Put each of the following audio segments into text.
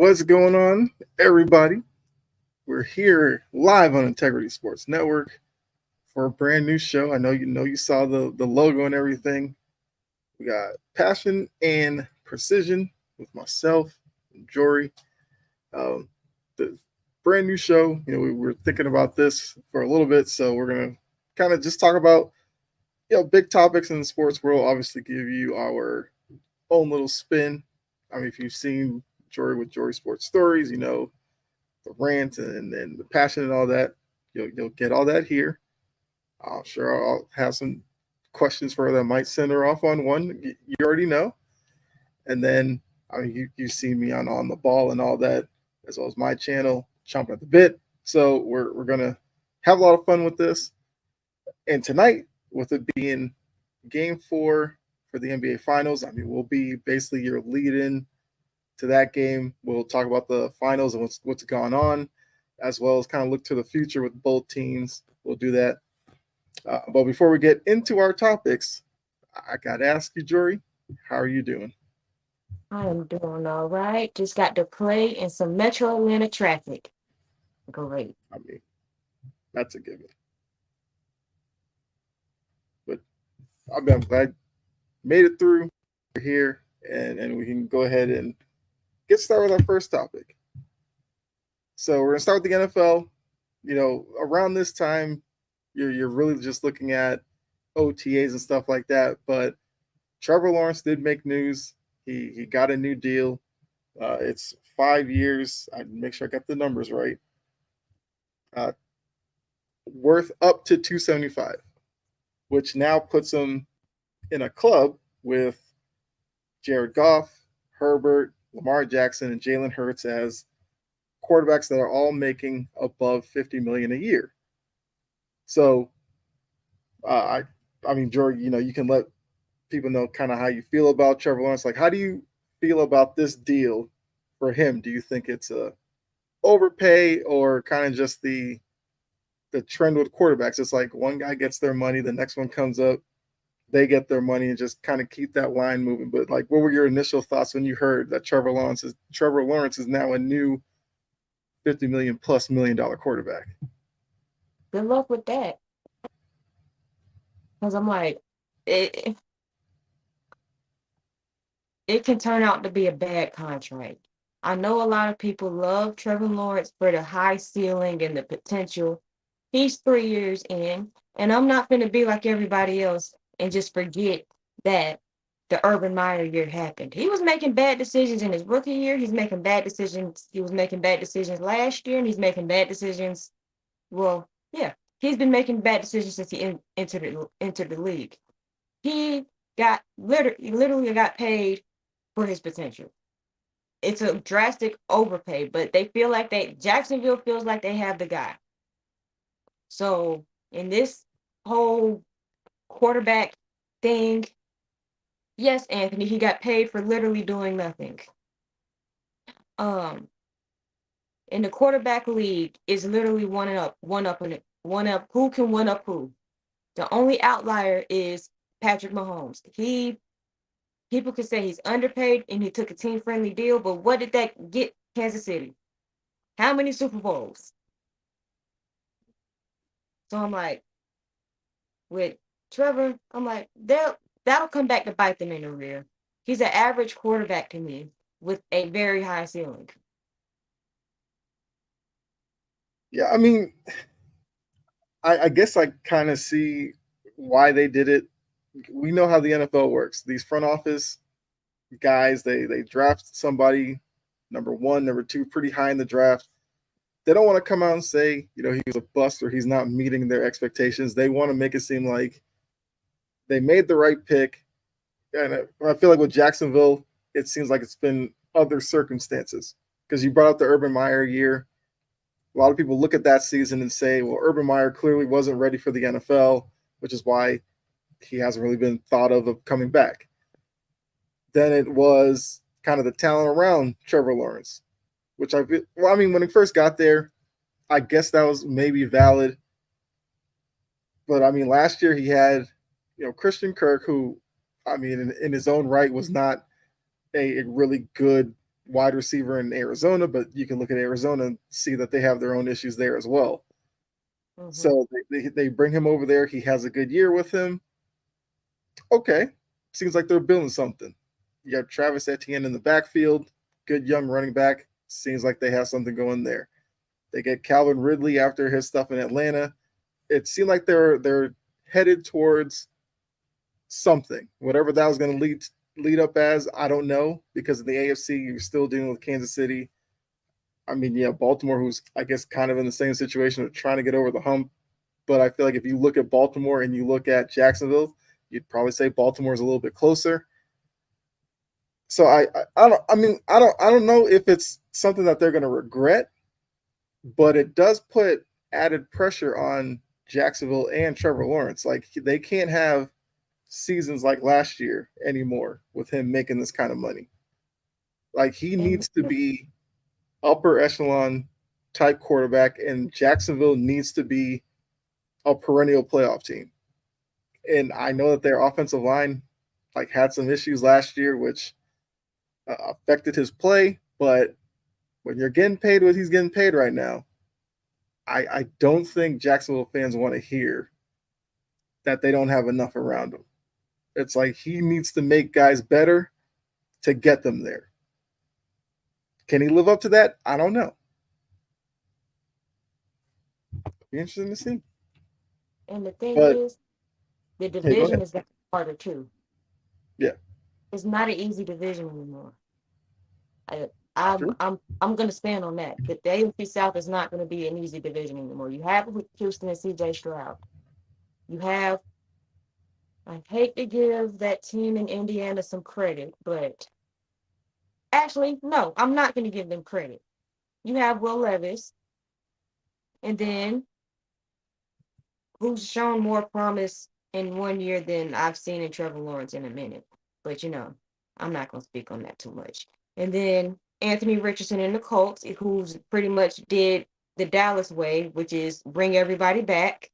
What's going on, everybody? We're here live on Integrity Sports Network for a brand new show. I know you saw the logo and everything. We got passion and precision with myself and Jory. Um, the brand new show. We were thinking about this for a little bit, so we're gonna kind of just talk about big topics in the sports world. Obviously, give you our own little spin. I mean, if you've seen Jory with Jory Sports Stories, the rant and the passion and all that. You'll get all that here. I'm sure I'll have some questions for her that might send her off on one. You already know. And then you've seen me on the ball and all that, as well as my channel, chomping at the bit. So we're gonna have a lot of fun with this. And tonight, with it being game 4 for the NBA Finals, we'll be basically your lead in to that game. We'll talk about the finals and what's gone on, as well as kind of look to the future with both teams. We'll do that. But before we get into our topics, I got to ask you, Jory, how are you doing? I am doing all right. Just got to play in some Metro Atlanta traffic. Great. I mean, that's a given. But I'm glad made it through. We're here, and we can go ahead and get started with our first topic. So we're gonna start with the NFL. Around this time, you're really just looking at OTAs and stuff like that. But Trevor Lawrence did make news. He got a new deal. It's 5 years. I make sure I got the numbers right. Uh, Worth up to 275, which now puts him in a club with Jared Goff, Herbert, Lamar Jackson, and Jalen Hurts as quarterbacks that are all making above 50 million a year. So, I mean, Jordan, you can let people know kind of how you feel about Trevor Lawrence. Like, how do you feel about this deal for him? Do you think it's a overpay or kind of just the trend with quarterbacks? It's like one guy gets their money, the next one comes up, they get their money, and just kind of keep that line moving. But like, what were your initial thoughts when you heard that Trevor Lawrence is now a new 50 million plus $1 million quarterback? Good luck with that. Because I'm like, it, it can turn out to be a bad contract. I know a lot of people love Trevor Lawrence for the high ceiling and the potential. He's 3 years in, and I'm not going to be like everybody else and just forget that the Urban Meyer year happened. He was making bad decisions in his rookie year. He's making bad decisions. He was making bad decisions last year, and he's making bad decisions. Well, yeah, he's been making bad decisions since he entered the league. He literally got paid for his potential. It's a drastic overpay, but Jacksonville feels like they have the guy. So in this whole quarterback thing, yes, Anthony, he got paid for literally doing nothing. Um, in the quarterback league is literally one up. Who can one up who? The only outlier is Patrick Mahomes. People could say he's underpaid and he took a team friendly deal, but what did that get Kansas City? How many Super Bowls? So I'm like, with Trevor, I'm like, that'll come back to bite them in the rear. He's an average quarterback to me with a very high ceiling. Yeah, I mean, I guess I kind of see why they did it. We know how the NFL works. These front office guys, they draft somebody number one, number two, pretty high in the draft. They don't want to come out and say, he was a bust or he's not meeting their expectations. They want to make it seem like they made the right pick. And I feel like with Jacksonville, it seems like it's been other circumstances. Because you brought up the Urban Meyer year. A lot of people look at that season and say, well, Urban Meyer clearly wasn't ready for the NFL, which is why he hasn't really been thought of coming back. Then it was kind of the talent around Trevor Lawrence, which when he first got there, I guess that was maybe valid. But last year he had, Christian Kirk, who, in his own right was not a really good wide receiver in Arizona, but you can look at Arizona and see that they have their own issues there as well. Mm-hmm. So they bring him over there. He has a good year with him. Okay, seems like they're building something. You got Travis Etienne in the backfield, good young running back. Seems like they have something going there. They get Calvin Ridley after his stuff in Atlanta. It seemed like they're headed towards something. Whatever that was going to lead up as, I don't know, because in the AFC you're still dealing with Kansas City. I mean, yeah, Baltimore, who's I guess kind of in the same situation of trying to get over the hump. But I feel like if you look at Baltimore and you look at Jacksonville, you'd probably say Baltimore's a little bit closer. So I don't I mean I don't know if it's something that they're going to regret, but it does put added pressure on Jacksonville and Trevor Lawrence. Like they can't have seasons like last year anymore with him making this kind of money. Like he And needs to be upper echelon type quarterback, and Jacksonville needs to be a perennial playoff team. And I know that their offensive line like had some issues last year, which affected his play. But when you're getting paid what he's getting paid right now, I don't think Jacksonville fans want to hear that they don't have enough around him. It's like he needs to make guys better to get them there. Can he live up to that? I don't know. Be interesting to see. and the thing But is, the yeah, go division ahead. is getting harder too. Yeah, It's not an easy division anymore. I, I'm true. I'm I'm gonna stand on that. The AFC South is not gonna be an easy division anymore. You have Houston and CJ Stroud. You have I hate to give that team in Indiana some credit, but actually, no, I'm not gonna give them credit. You have Will Levis, and then who's shown more promise in 1 year than I've seen in Trevor Lawrence in a minute. But I'm not gonna speak on that too much. And then Anthony Richardson in the Colts, who's pretty much did the Dallas way, which is bring everybody back.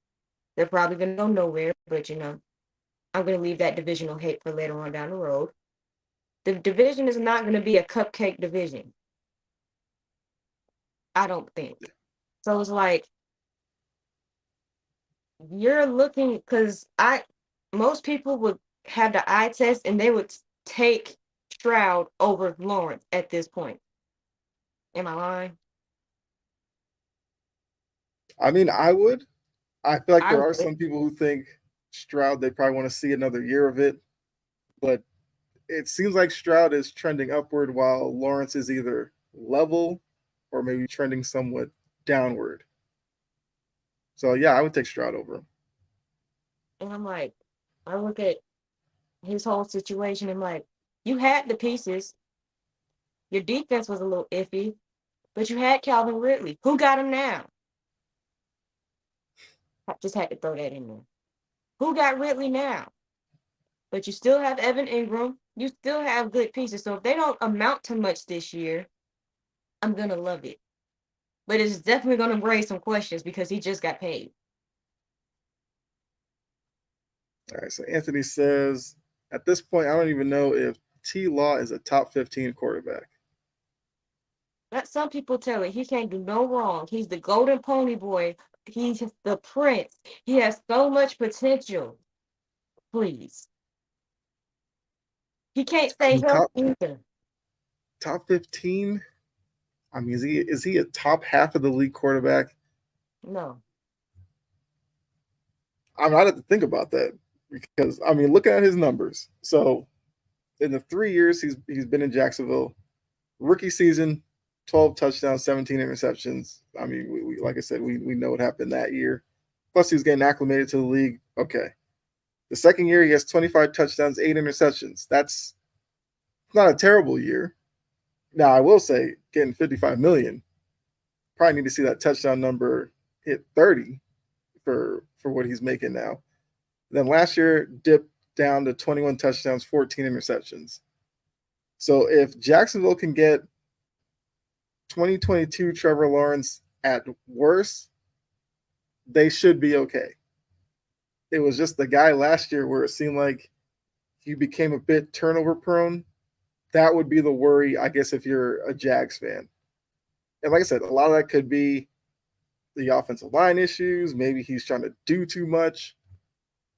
They're probably gonna go nowhere, but I'm gonna leave that divisional hate for later on down the road. The division is not gonna be a cupcake division. I don't think. So it's like you're looking because I most people would have the eye test and they would take Stroud over Lawrence at this point. Am I lying? I mean, I would. I feel like I there are would. some people who think Stroud, they probably want to see another year of it. But it seems like Stroud is trending upward while Lawrence is either level or maybe trending somewhat downward. So yeah, I would take Stroud over him. And I'm like, I look at his whole situation and like, you had the pieces. Your defense was a little iffy, but you had Calvin Ridley. Who got him now? I just had to throw that in there. Who got Ridley now? But you still have Evan Ingram. You still have good pieces. So if they don't amount to much this year, I'm gonna love it. But it's definitely gonna raise some questions because he just got paid. All right. So Anthony says, at this point, I don't even know if T Law is a top 15 quarterback. Let some people tell it he can't do no wrong. He's the golden pony boy. He's the prince. He has so much potential. Please. He can't I stay mean, healthy either. top 15. I mean, is he a top half of the league quarterback? No. I mean, I'd have to think about that because I mean, looking at his numbers. So in the 3 years he's been in Jacksonville, rookie season, 12 touchdowns, 17 interceptions. I mean, we like I said, we know what happened that year. Plus, he was getting acclimated to the league. Okay. The second year, he has 25 touchdowns, 8 interceptions. That's not a terrible year. Now, I will say, getting 55 million, probably need to see that touchdown number hit 30 for what he's making now. Then last year, dipped down to 21 touchdowns, 14 interceptions. So if Jacksonville can get 2022 Trevor Lawrence at worst, they should be okay. It was just the guy last year where it seemed like he became a bit turnover prone. That would be the worry, I guess, if you're a Jags fan. And like I said, a lot of that could be the offensive line issues. Maybe he's trying to do too much.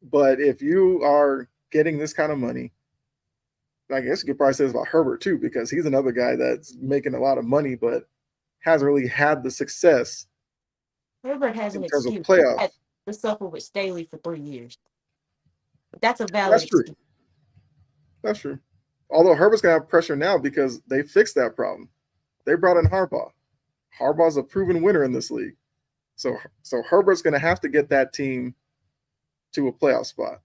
But if you are getting this kind of money, I guess you could probably say this about Herbert too, because he's another guy that's making a lot of money, but hasn't really had the success Herbert has an in terms of excuse. He playoff. had to suffer with Staley for 3 years. That's a valid That's true. excuse. That's true. Although Herbert's gonna have pressure now because they fixed that problem. They brought in Harbaugh. Harbaugh's a proven winner in this league. So Herbert's gonna have to get that team to a playoff spot.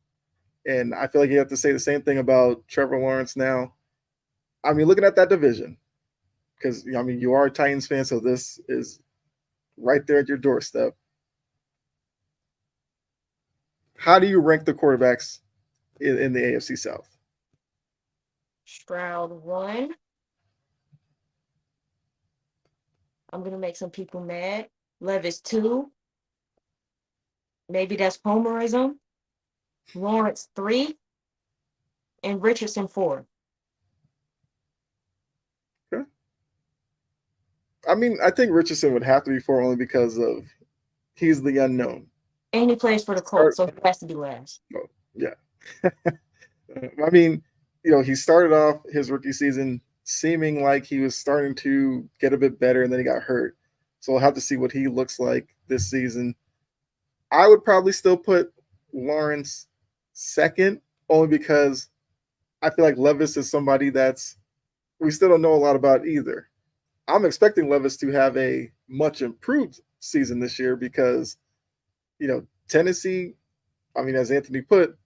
And I feel like you have to say the same thing about Trevor Lawrence now. I mean, looking at that division, because I mean you are a Titans fan, so this is right there at your doorstep. How do you rank the quarterbacks in the AFC South? Stroud 1. I'm gonna make some people mad. Levis 2. Maybe that's homerism. Lawrence 3. And Richardson 4. Okay. I mean, I think Richardson would have to be 4 only because of he's the unknown. And he plays for the Colts, so he has to be last. Oh, yeah. I mean, he started off his rookie season seeming like he was starting to get a bit better, and then he got hurt. So we'll have to see what he looks like this season. I would probably still put Lawrence second, only because I feel like Levis is somebody that's we still don't know a lot about either. I'm expecting Levis to have a much improved season this year because, Tennessee, I mean, as Anthony put,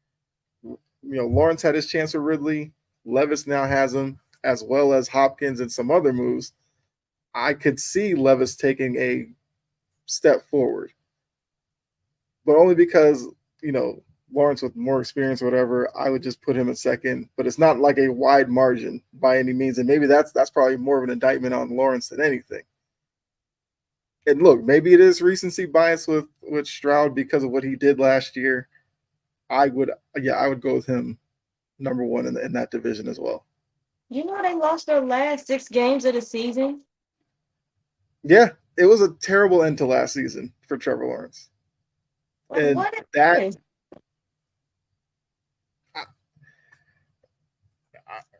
Lawrence had his chance with Ridley. Levis now has him, as well as Hopkins and some other moves. I could see Levis taking a step forward, but only because, Lawrence with more experience or whatever, I would just put him at second. But it's not like a wide margin by any means. And maybe that's probably more of an indictment on Lawrence than anything. And look, maybe it is recency bias with Stroud because of what he did last year. I would go with him number one in that division as well. They lost their last 6 games of the season. Yeah, it was a terrible end to last season for Trevor Lawrence. And What that, is?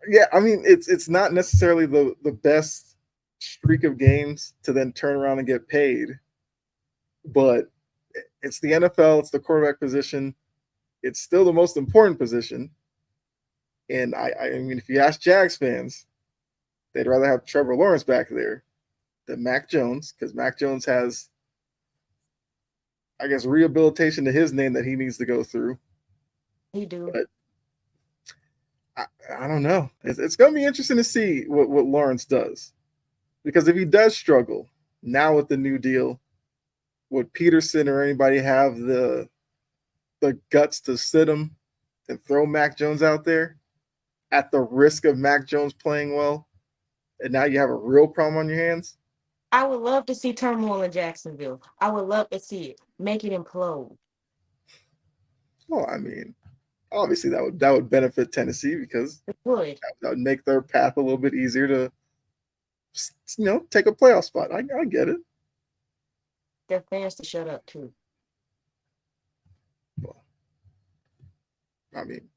yeah, I mean, it's not necessarily the best streak of games to then turn around and get paid, but it's the NFL, it's the quarterback position, it's still the most important position. And I mean, if you ask Jags fans, they'd rather have Trevor Lawrence back there than Mac Jones, because Mac Jones has, I guess, rehabilitation to his name that he needs to go through. He do. But I don't know. It's going to be interesting to see what Lawrence does. Because if he does struggle, now with the new deal, would Peterson or anybody have the guts to sit him and throw Mac Jones out there at the risk of Mac Jones playing well? And now you have a real problem on your hands? I would love to see turmoil in Jacksonville. I would love to see it. Make it implode. Well, I mean, obviously that would benefit Tennessee because It would. that would make their path a little bit easier to, take a playoff spot. I get it. Their fans to shut up too. Well, I mean,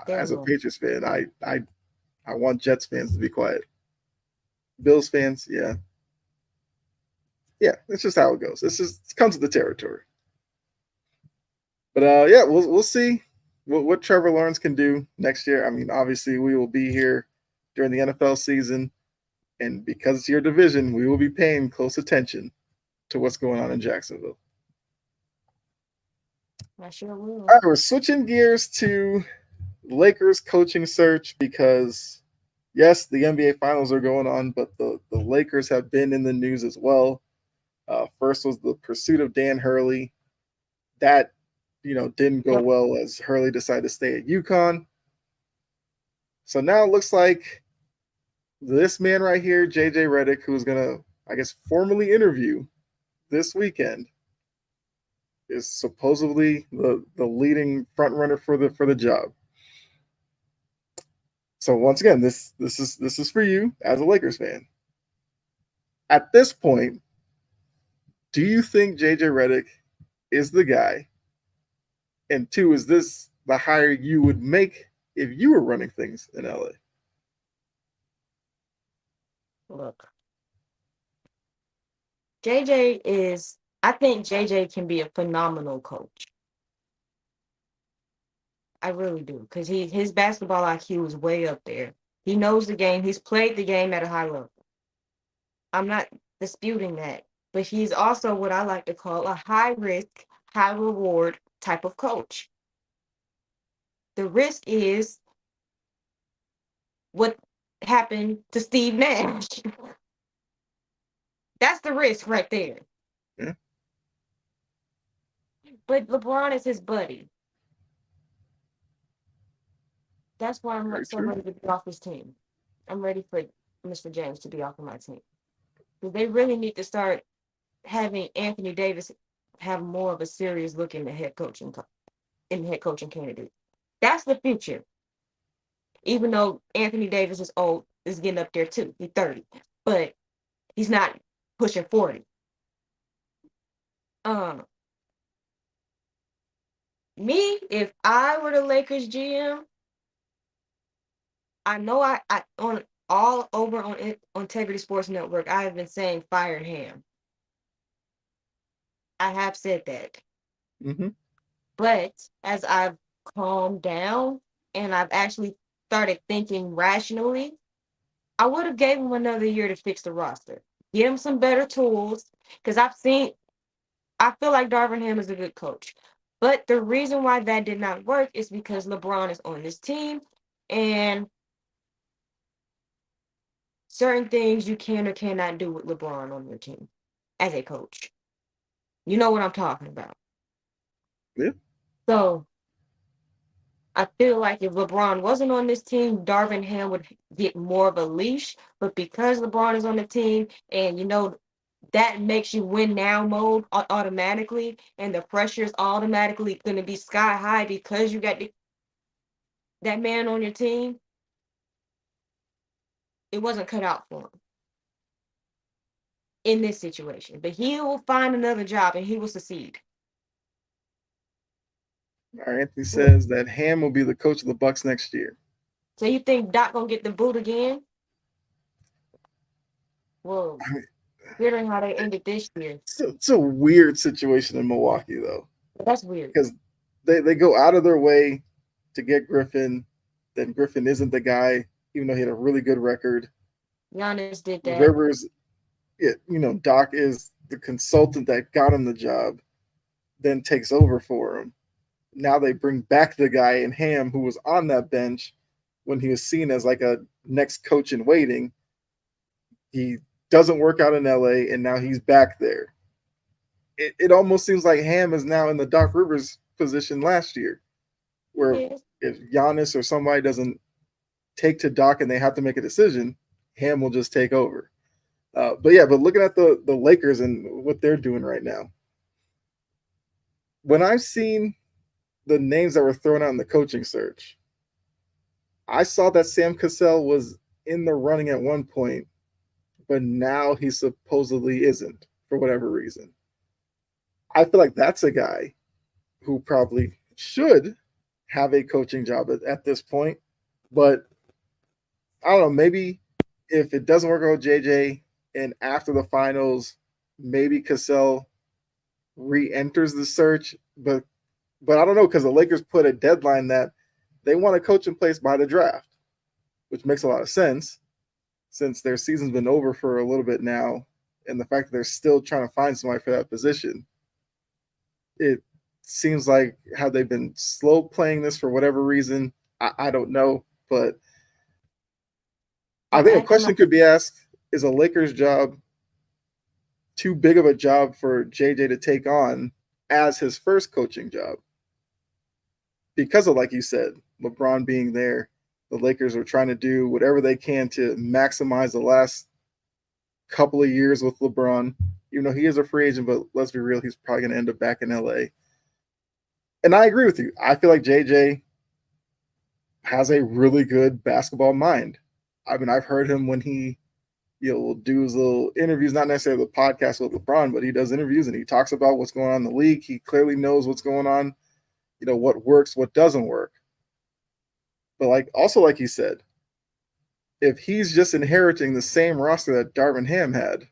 They're as a wrong. Patriots fan, I want Jets fans to be quiet. Bills fans, yeah, it's just how it goes. It comes with the territory. But yeah, we'll see what Trevor Lawrence can do next year. I mean, obviously we will be here during the NFL season, and because it's your division, we will be paying close attention to what's going on in Jacksonville. I sure will. All right, we're switching gears to Lakers coaching search because, yes, the NBA Finals are going on, but the Lakers have been in the news as well. First was the pursuit of Dan Hurley. That, didn't go well as Hurley decided to stay at UConn. So now it looks like this man right here, JJ Redick, who is going to, I guess, formally interview this weekend, is supposedly the leading front runner for the job. So once again, this is for you as a Lakers fan. At this point, do you think JJ Redick is the guy? And two, is this the hire you would make if you were running things in LA? Look, JJ is, I think JJ can be a phenomenal coach. I really do. Because his basketball IQ is way up there. He knows the game. He's played the game at a high level. I'm not disputing that. But he's also what I like to call a high risk, high reward type of coach. The risk is what happened to Steve Nash. That's the risk right there. Yeah. But LeBron is his buddy. That's why I'm Very so true. ready to be off his team. I'm ready for Mr. James to be off of my team. Because they really need to start having Anthony Davis have more of a serious look in the head coaching candidate. That's the future. Even though Anthony Davis is old, is getting up there too. He's 30, but he's not pushing 40. Um, Me, if I were the Lakers GM, I know I on all over on Integrity Sports Network, I have been saying fire him. I have said that. Mm-hmm. But as I've calmed down and I've actually started thinking rationally, I would have gave him another year to fix the roster. Give him some better tools. Because I feel like Darvin Ham is a good coach. But the reason why that did not work is because LeBron is on this team and certain things you can or cannot do with LeBron on your team as a coach. You know what I'm talking about. Yeah. So I feel like if LeBron wasn't on this team, Darvin Ham would get more of a leash. But because LeBron is on the team, and that makes you win now mode automatically, and the pressure is automatically going to be sky high because you got that man on your team. It wasn't cut out for him in this situation, but he will find another job and he will succeed. All right, Anthony What? says that Ham will be the coach of the Bucks next year. So you think Doc gonna get the boot again? Well, I mean, considering how they ended this year, it's a weird situation in Milwaukee though, that's weird. because they go out of their way to get Griffin. Then Griffin isn't the guy, even though he had a really good record. Giannis did that. Rivers, Doc is the consultant that got him the job, then takes over for him. Now they bring back the guy in Ham who was on that bench when he was seen as like a next coach in waiting. He doesn't work out in LA, and now he's back there. It almost seems like Ham is now in the Doc Rivers position last year, where Yes. if Giannis or somebody doesn't take to Doc and they have to make a decision, Ham will just take over. But looking at the Lakers and what they're doing right now, when I've seen the names that were thrown out in the coaching search, I saw that Sam Cassell was in the running at one point, but now he supposedly isn't for whatever reason. I feel like that's a guy who probably should have a coaching job at this point. But I don't know, maybe if it doesn't work out with JJ and after the finals, maybe Cassell re-enters the search. But I don't know, because the Lakers put a deadline that they want a coach in place by the draft, which makes a lot of sense since their season's been over for a little bit now, and the fact that they're still trying to find somebody for that position. It seems like how they've been slow playing this for whatever reason. I don't know, but I And think a acting question like could be asked: is a Lakers job too big of a job for JJ to take on as his first coaching job? Because of, like you said, LeBron being there, the Lakers are trying to do whatever they can to maximize the last couple of years with LeBron. Even though he is a free agent, but let's be real, he's probably going to end up back in LA. And I agree with you. I feel like JJ has a really good basketball mind. I mean, I've heard him when he will do his little interviews, not necessarily the podcast with LeBron, but he does interviews and he talks about what's going on in the league. He clearly knows what's going on, what works, what doesn't work. But like he said, if he's just inheriting the same roster that Darvin Ham had,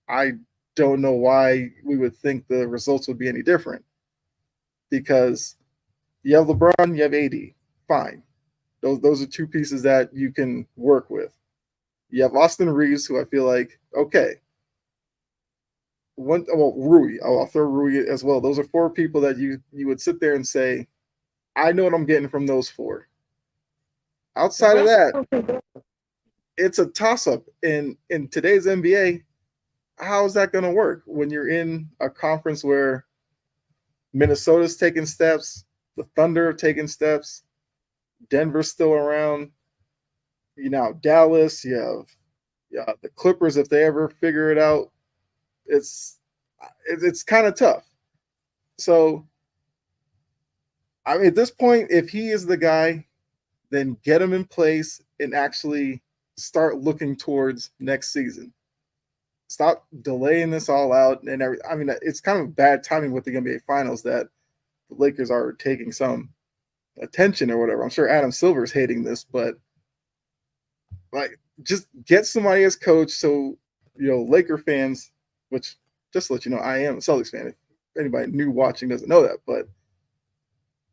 I don't know why we would think the results would be any different. Because you have LeBron, you have AD, fine. Those are two pieces that you can work with. You have Austin Reeves, who I feel like, okay. Rui. I'll throw Rui as well. Those are four people that you would sit there and say, I know what I'm getting from those four. Outside of that, it's a toss-up. In today's NBA, how is that going to work when you're in a conference where Minnesota's taking steps, the Thunder are taking steps, Denver's still around, Dallas, you have the Clippers if they ever figure it out. It's kind of tough. So, I mean, at this point, if he is the guy, then get him in place and actually start looking towards next season. Stop delaying this all out and everything. I mean, it's kind of bad timing with the NBA Finals that the Lakers are taking some attention or whatever. I'm sure Adam Silver's hating this, but just get somebody as coach so Laker fans, which just to let you know, I am a Celtics fan. If anybody new watching doesn't know that, but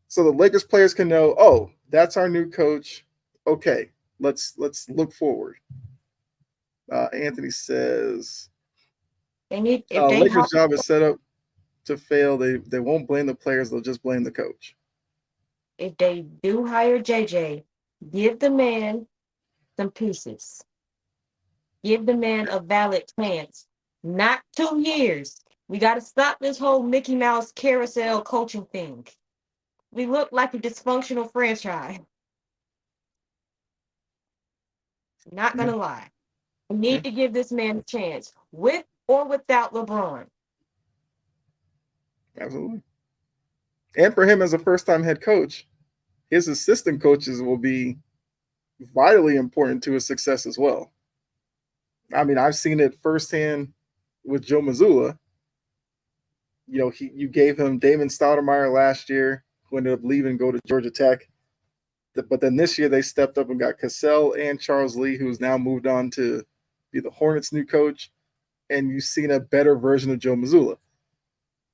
so the Lakers players can know, oh, that's our new coach. Okay, let's look forward. Anthony says, Lakers' job is set up to fail. They won't blame the players. They'll just blame the coach. If they do hire JJ, give the man some pieces. Give the man a valid chance. Not 2 years. We got to stop this whole Mickey Mouse carousel coaching thing. We look like a dysfunctional franchise. Not going to lie. We need to give this man a chance, with or without LeBron. Absolutely. And for him as a first-time head coach, his assistant coaches will be vitally important to his success as well. I mean, I've seen it firsthand with Joe Mazzulla. You gave him Damon Stoudemire last year, who ended up leaving, go to Georgia Tech. But then this year they stepped up and got Cassell and Charles Lee, who's now moved on to be the Hornets' new coach. And you've seen a better version of Joe Mazzulla.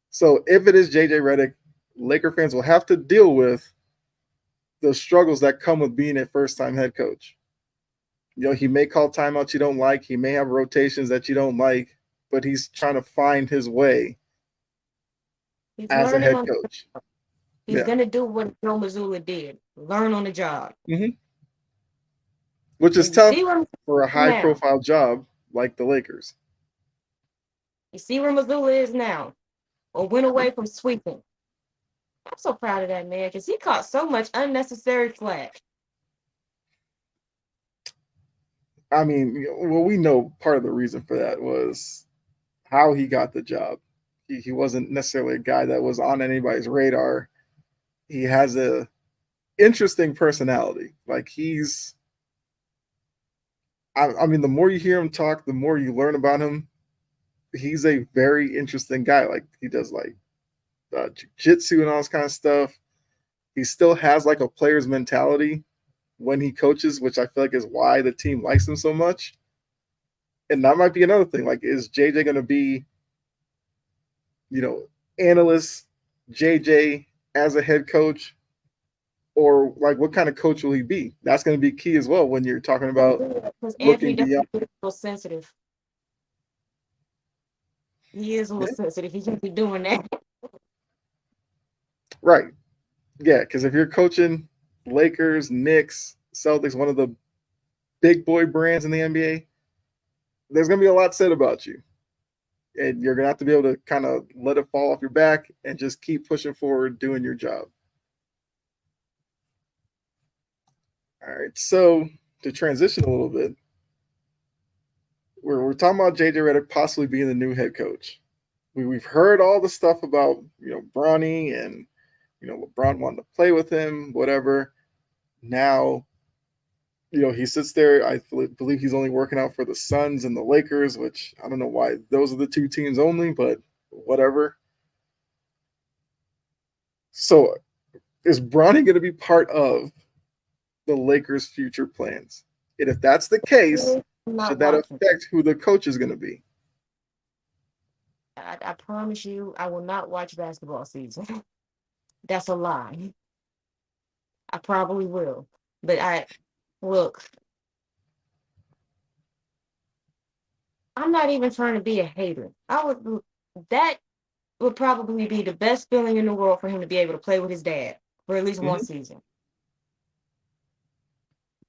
So if it is JJ Redick, Laker fans will have to deal with the struggles that come with being a first-time head coach. He may call timeouts you don't like. He may have rotations that you don't like, but he's trying to find his way as a head coach. He's going to do what Joe Mazzulla did, learn on the job. Mm-hmm. Which is tough for a high-profile job like the Lakers. You see where Mazzulla is now, or went away from sweeping. I'm so proud of that man because he caught so much unnecessary flack. I mean, we know part of the reason for that was how he got the job. He wasn't necessarily a guy that was on anybody's radar. He has a interesting personality. I mean, the more you hear him talk, the more you learn about him. He's a very interesting guy. He does jiu-jitsu and all this kind of stuff. He still has a player's mentality when he coaches, which I feel like is why the team likes him so much. And that might be another thing. Is JJ going to be, analyst JJ as a head coach? Or what kind of coach will he be? That's going to be key as well when you're talking about looking beyond. Anthony is sensitive. He is a little sensitive. He can't be doing that. Right. Yeah, because if you're coaching Lakers, Knicks, Celtics, one of the big boy brands in the NBA, there's going to be a lot said about you. And you're going to have to be able to kind of let it fall off your back and just keep pushing forward, doing your job. All right, so to transition a little bit, we're talking about JJ Redick possibly being the new head coach. We've heard all the stuff about Bronny and LeBron wanting to play with him, whatever. Now, he sits there. I believe he's only working out for the Suns and the Lakers, which I don't know why those are the two teams only, but whatever. So, is Bronny going to be part of the Lakers' future plans? And if that's the case, I'm not should that watching. affect who the coach is going to be? I promise you, I will not watch basketball season. That's a lie. I probably will. But look, I'm not even trying to be a hater. That would probably be the best feeling in the world for him to be able to play with his dad for at least one Mm-hmm. season.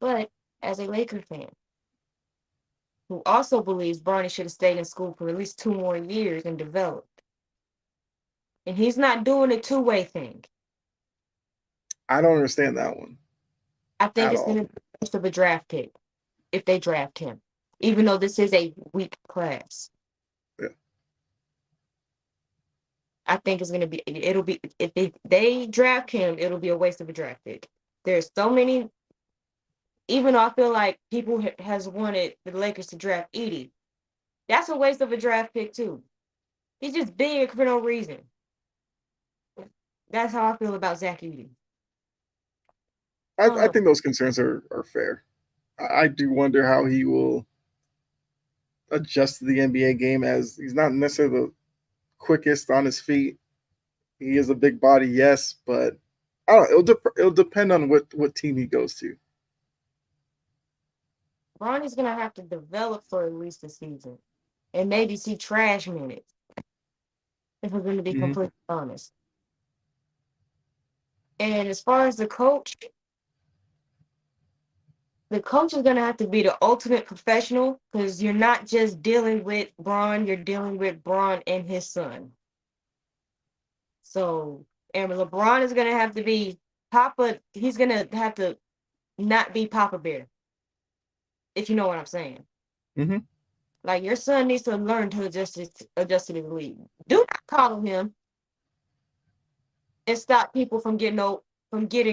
But as a Laker fan who also believes Bronny should have stayed in school for at least 2 more years and developed, and he's not doing a two-way thing. I don't understand that one I think at it's all. going to be a waste of a draft pick if they draft him, even though this is a weak class. Yeah. I think it'll be, if they draft him, it'll be a waste of a draft pick. There's so many, even though I feel like people has wanted the Lakers to draft Edie, that's a waste of a draft pick too. He's just big for no reason. That's how I feel about Zach Edie. I think those concerns are fair. I do wonder how he will adjust to the NBA game, as he's not necessarily the quickest on his feet. He is a big body, yes, but I don't. It'll depend on what team he goes to. Bronny's gonna have to develop for at least a season, and maybe see trash minutes. If we're going to be Mm-hmm. completely honest. And as far as the coach is going to have to be the ultimate professional, because you're not just dealing with Bron, you're dealing with Bron and his son. So, and LeBron is going to have to be Papa. He's going to have to not be Papa Bear, if you know what I'm saying. Mm-hmm. Like, your son needs to learn to adjust to the league. Do not coddle him and stop people from getting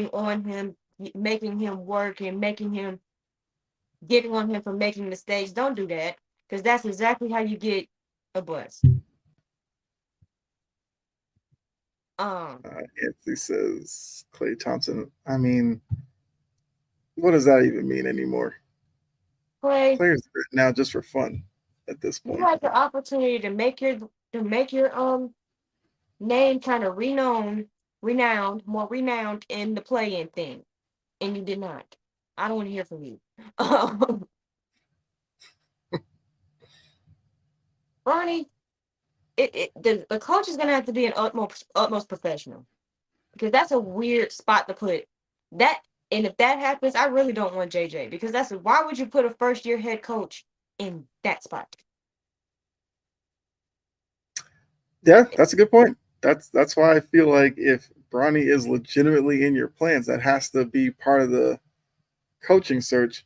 on him, making him work, and getting on him for making mistakes. Don't do that, because that's exactly how you get a bust. Um, Anthony says Klay Thompson. I mean, what does that even mean anymore? Clay, Players are now just for fun at this you point. had the opportunity to make your name kind of more renowned in the play-in thing, and you did not. I don't want to hear from you. Ronnie, the coach is gonna have to be an utmost professional, because that's a weird spot to put that. And if that happens, I really don't want JJ, because why would you put a first year head coach in that spot? Yeah, that's a good point. That's why I feel like if Bronny is legitimately in your plans, that has to be part of the coaching search.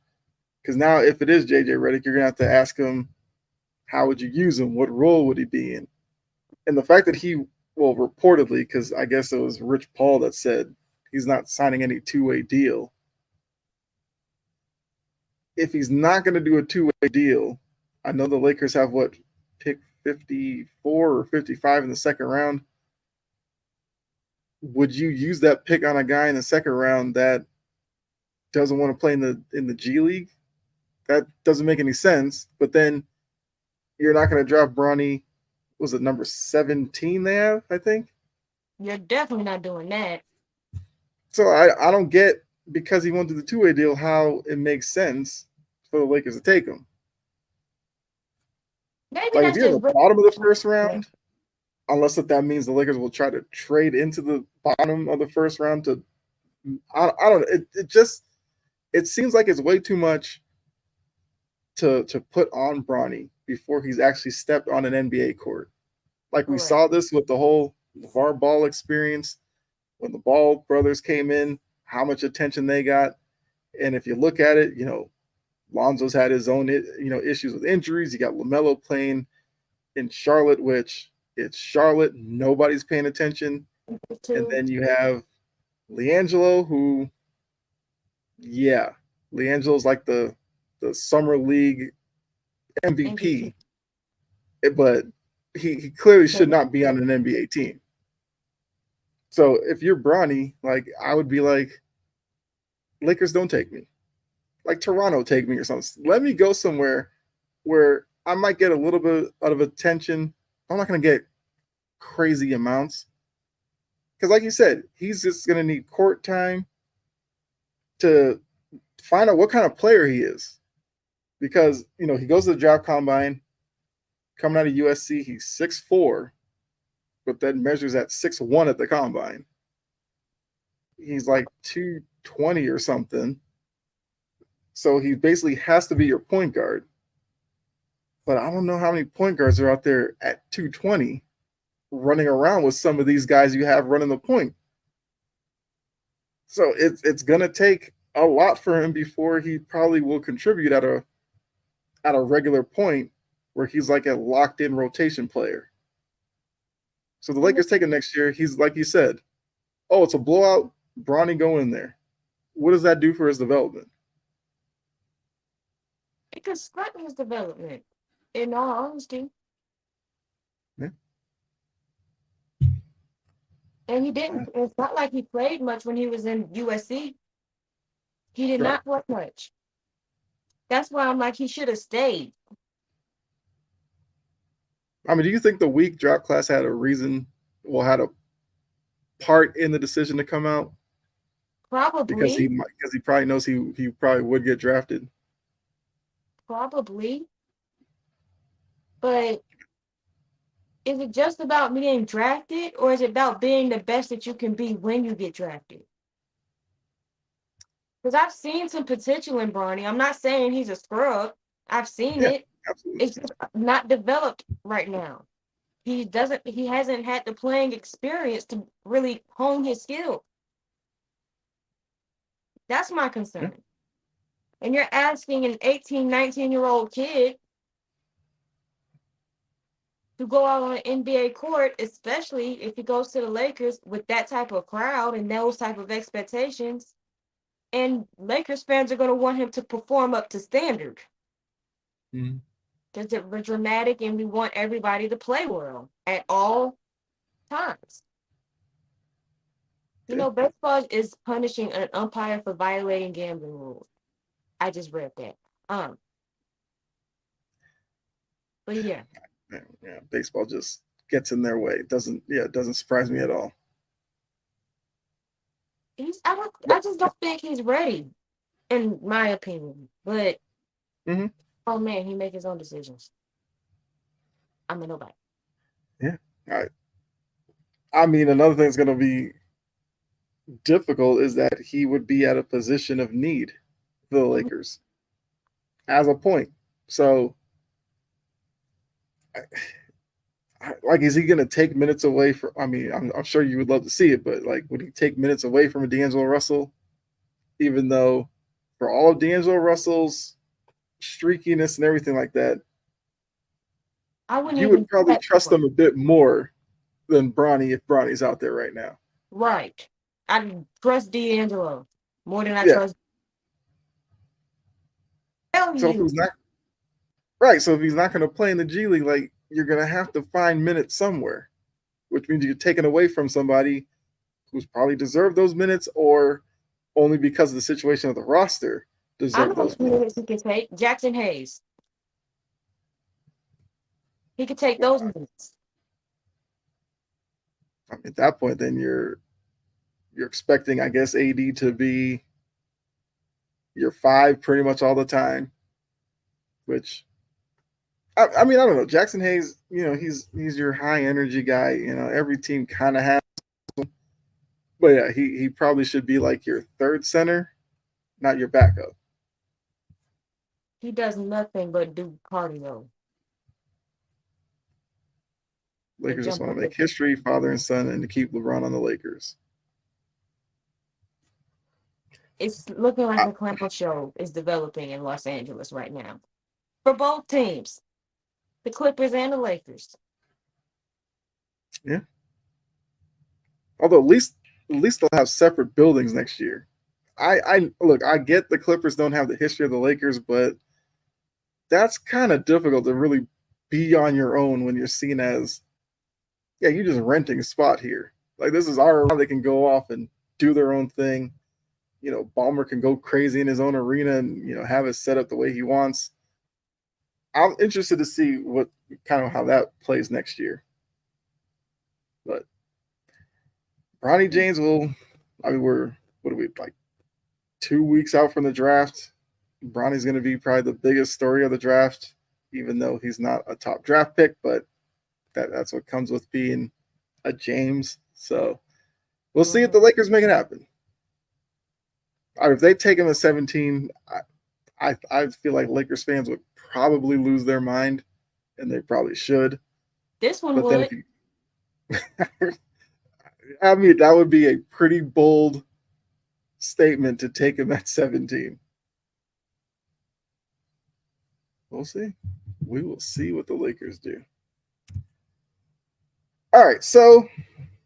Because now, if it is JJ Redick, you're gonna have to ask him, how would you use him? What role would he be in? And the fact that well, reportedly, because I guess it was Rich Paul that said he's not signing any two-way deal. If he's not going to do a two-way deal, I know the Lakers have pick 54 or 55 in the second round. Would you use that pick on a guy in the second round that doesn't want to play in the G League? That doesn't make any sense. But then you're not going to draft Bronny. Was it number 17 they have, I think? You're definitely not doing that. So I don't get, because he went to the two-way deal, how it makes sense for the Lakers to take him. Maybe Like, if that's you're in just the bottom of the first round, unless that means the Lakers will try to trade into the bottom of the first round to, I don't know. It seems like it's way too much to put on Bronny before he's actually stepped on an NBA court. Like, we correct. saw this with the whole LeVar Ball experience when the Ball brothers came in, how much attention they got. And if you look at it, Lonzo's had his own, issues with injuries. You got LaMelo playing in Charlotte, which it's Charlotte. Nobody's paying attention. And Too. then you have LiAngelo, who Yeah, LiAngelo's like the summer league MVP. MVP, but he clearly should not be on an NBA team. So if you're Bronny, like I would be like, Lakers don't take me, like Toronto take me or something. Let me go somewhere where I might get a little bit out of attention. I'm not gonna get crazy amounts because, like you said, he's just gonna need court time to find out what kind of player he is. Because he goes to the draft combine, coming out of USC, he's 6'4", but then measures at 6'1" at the combine. He's like 220 or something. So he basically has to be your point guard. But I don't know how many point guards are out there at 220 running around with some of these guys you have running the point. So it's gonna take a lot for him before he probably will contribute at a regular point where he's like a locked in rotation player. So the Lakers take him next year. He's like you said, oh, it's a blowout. Bronny go in there. What does that do for his development? It could stunt his development, in all honesty. Yeah. And he didn't. It's not like he played much when he was in USC. He did Right. not play much. That's why I'm like, he should have stayed. I mean, do you think the weak draft class had a reason, well, had a part in the decision to come out Probably, because he probably knows he probably would get drafted? probably. But is it just about being drafted, or is it about being the best that you can be when you get drafted? Because I've seen some potential in Bronny. I'm not saying he's a scrub. I've seen Yeah, it. absolutely. It's just not developed right now. He hasn't had the playing experience to really hone his skill. That's my Yeah. concern. And you're asking an 18, 19-year-old kid to go out on an NBA court, especially if he goes to the Lakers with that type of crowd and those type of expectations. And Lakers fans are going to want him to perform up to standard Mm-hmm. because we're dramatic and we want everybody to play well at all times. Yeah. Baseball is punishing an umpire for violating gambling rules. I just read that. Um, but yeah, Yeah. Baseball just gets in their way. It doesn't surprise me at all. I just don't think he's ready, in my opinion. But Mm-hmm. oh man, he make his own decisions. I'm a nobody. Yeah. I mean, another thing that's going to be difficult is that he would be at a position of need for the Mhm. Lakers as a point. So, like, is he going to take minutes away from? I mean, I'm sure you would love to see it, but like, would he take minutes away from a D'Angelo Russell? Even though, for all of D'Angelo Russell's streakiness and everything like that, I wouldn't you even would do probably that to trust him. them a bit more than Bronny if Bronny's out there right now. Right. I trust D'Angelo more than I Yeah. trust. Tell So if you, he's not right, so if he's not going to play in the G League, like you're going to have to find minutes somewhere, which means you're taking away from somebody who's probably deserved those minutes, or only because of the situation of the roster I deserve know those who minutes minutes. he can take. Jackson Hayes. He could take those minutes. I mean, at that point, then you're expecting, I guess, AD to be your five pretty much all the time. Which I mean, I don't know. Jackson Hayes, he's your high energy guy. Every team kind of has, but yeah, he probably should be like your third center, not your backup. He does nothing but do cardio and Lakers just jump want up to the. make history, father and son, and to keep LeBron on the Lakers. It's looking like I, a clown show is developing in Los Angeles right now for both teams, the Clippers and the Lakers. yeah. Although at least they'll have separate buildings next year. I look, I get the Clippers don't have the history of the Lakers, but that's kind of difficult to really be on your own when you're seen as, yeah, you're just renting a spot here. Like this is our, they can go off and do their own thing. Ballmer can go crazy in his own arena and have it set up the way he wants. I'm interested to see what kind of how that plays next year. But Bronny James will. I mean, we're what are we like 2 weeks out from the draft? Bronny's going to be probably the biggest story of the draft, even though he's not a top draft pick. But that's what comes with being a James. So we'll see if the Lakers make it happen. If they take him at 17, I feel like Lakers fans would probably lose their mind, and they probably should. This one But would. then if you, I mean, that would be a pretty bold statement to take him at 17. We'll see. We will see what the Lakers do. All right, so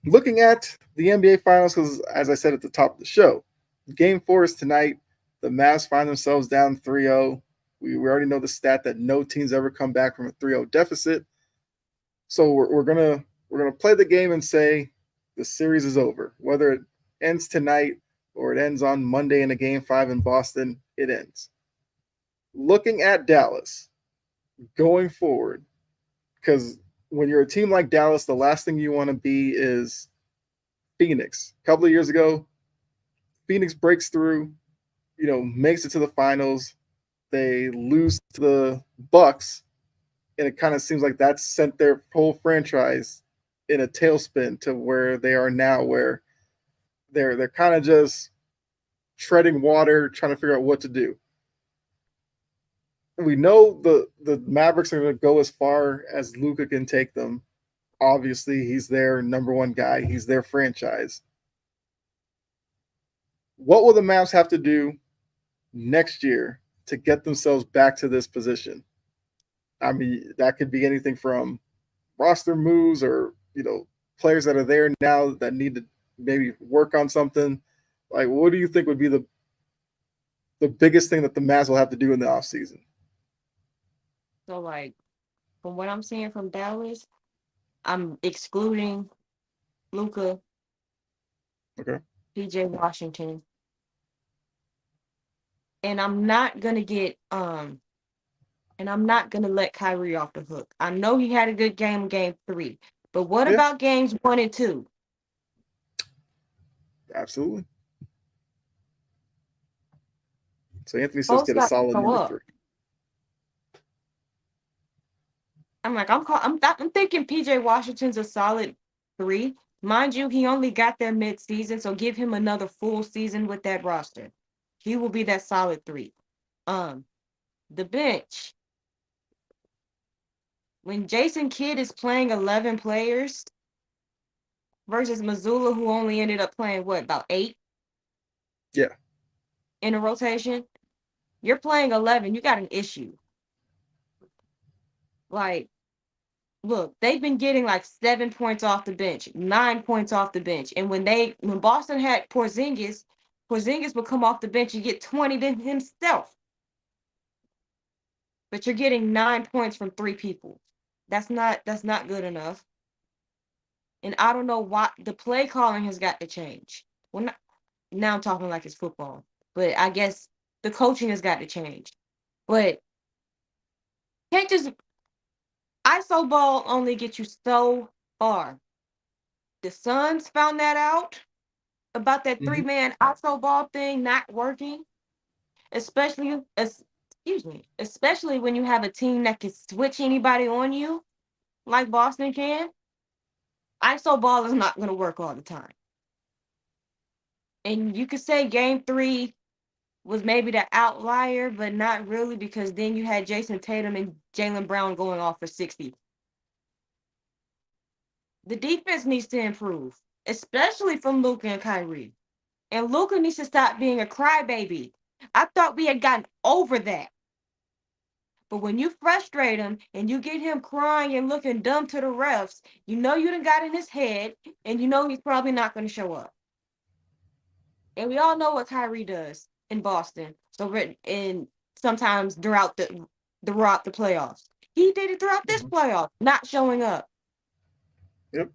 looking at the NBA Finals, because as I said at the top of the show, Game 4 is tonight. The Mavs find themselves down 3-0. We already know the stat that no team's ever come back from a 3-0 deficit. So we're gonna play the game and say the series is over. Whether it ends tonight or it ends on Monday in a Game 5 in Boston, it ends. Looking at Dallas going forward, because when you're a team like Dallas, the last thing you want to be is Phoenix. A couple of years ago, Phoenix breaks through, makes it to the finals. They lose to the Bucks, and it kind of seems like that sent their whole franchise in a tailspin to where they are now, where they're kind of just treading water, trying to figure out what to do. We know the Mavericks are going to go as far as Luka can take them. Obviously, he's their number one guy. He's their franchise. What will the Mavs have to do next year to get themselves back to this position? I mean, that could be anything from roster moves or, players that are there now that need to maybe work on something. Like, what do you think would be the biggest thing that the Mavs will have to do in the offseason? So, like, from what I'm seeing from Dallas, I'm excluding Luka, Okay. PJ Washington, and I'm not gonna let Kyrie off the hook. I know he had a good game, Game 3, but what about games 1 and 2? Absolutely. So Anthony says Folks get a got to solid show number up. 3. I'm thinking PJ Washington's a solid 3. Mind you, he only got there mid-season, so give him another full season with that roster. He will be that solid 3. The bench. When Jason Kidd is playing 11 players versus Mazzulla, who only ended up playing about 8? Yeah. In a rotation, you're playing 11. You got an issue. Like, look, they've been getting like 7 points off the bench, 9 points off the bench. And when Boston had Porzingis would come off the bench and get 20 to himself. But you're getting 9 points from 3 people. That's not good enough. And I don't know why the play calling has got to change. Now I'm talking like it's football, but I guess the coaching has got to change. But can't just ISO ball only get you so far. The Suns found that out about that 3-man ISO ball thing not working, especially when you have a team that can switch anybody on you, like Boston can. ISO ball is not going to work all the time. And you could say Game 3 was maybe the outlier, but not really, because then you had Jason Tatum and Jaylen Brown going off for 60. The defense needs to improve, especially from Luka and Kyrie. And Luka needs to stop being a crybaby. I thought we had gotten over that. But when you frustrate him and you get him crying and looking dumb to the refs, you know you done got in his head, and you know he's probably not going to show up. And we all know what Kyrie does in Boston. So and sometimes throughout the playoffs. He did it throughout this Mhm. playoff, not showing up. Yep.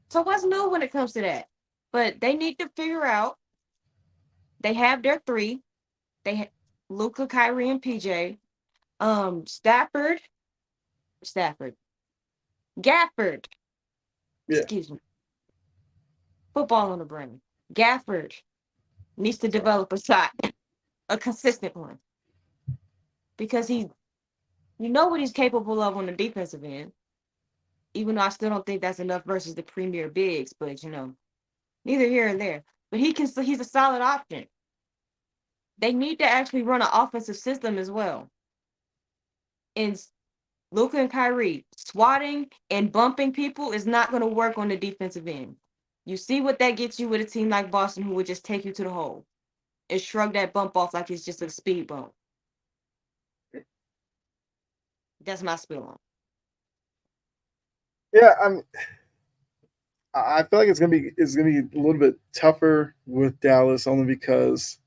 So what's new when it comes to that? But they need to figure out. They have their three. They Luca, Kyrie, and PJ. Stafford, Stafford, Gafford. Yeah. Excuse me. Football on the brain. Gafford needs to Sorry. develop a shot, a consistent one, because you know what he's capable of on the defensive end. Even though I still don't think that's enough versus the premier bigs, but neither here and there. But he's a solid option. They need to actually run an offensive system as well. And Luka and Kyrie swatting and bumping people is not going to work on the defensive end. You see what that gets you with a team like Boston, who would just take you to the hole and shrug that bump off like it's just a speed bump. That's my spill on. Yeah, I feel like it's gonna be a little bit tougher with Dallas only because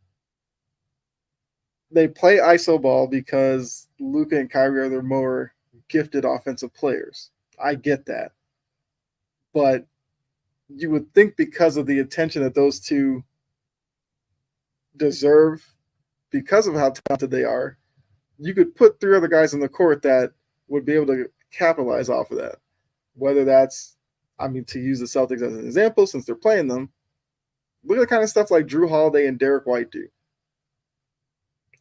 they play iso ball because Luka and Kyrie are the more gifted offensive players. I get that, but you would think because of the attention that those two deserve, because of how talented they are, you could put three other guys on the court that would be able to capitalize off of that. Whether that's, I mean, to use the Celtics as an example, since they're playing them, look at the kind of stuff like Drew Holiday and Derek White do.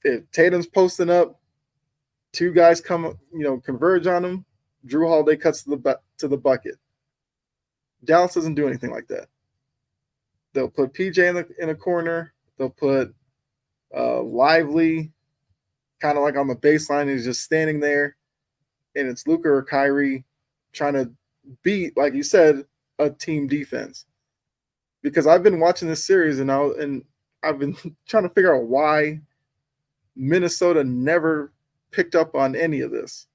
If Tatum's posting up, two guys come, converge on him. Drew Holiday cuts to the bucket. Dallas doesn't do anything like that. They'll put PJ in a corner. They'll put Lively kind of like on the baseline. He's just standing there, and it's Luka or Kyrie trying to beat, like you said, a team defense. Because I've been watching this series and I've been trying to figure out why Minnesota never picked up on any of this.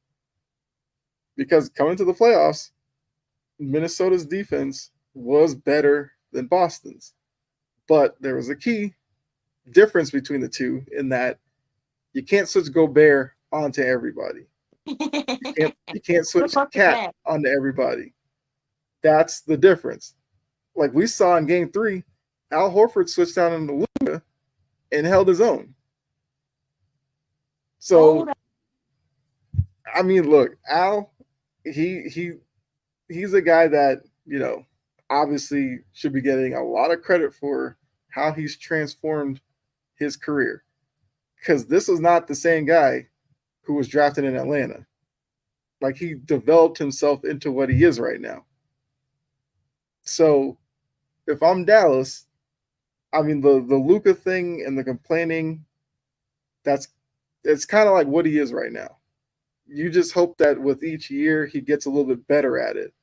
Because coming to the playoffs, Minnesota's defense was better than Boston's. But there was a key difference between the two in that you can't switch Gobert onto everybody. You can't Good switch luck with Cat that. onto everybody. That's the difference. Like we saw in game 3, Al Horford switched down into Luka and held his own. Hold So up. I mean, look, Al, he's a guy that obviously should be getting a lot of credit for how he's transformed his career. Because this was not the same guy who was drafted in Atlanta. Like he developed himself into what he is right now. So if I'm Dallas, I mean the Luka thing and the complaining, that's it's kind of like what he is right now. You just hope that with each year he gets a little bit better at it.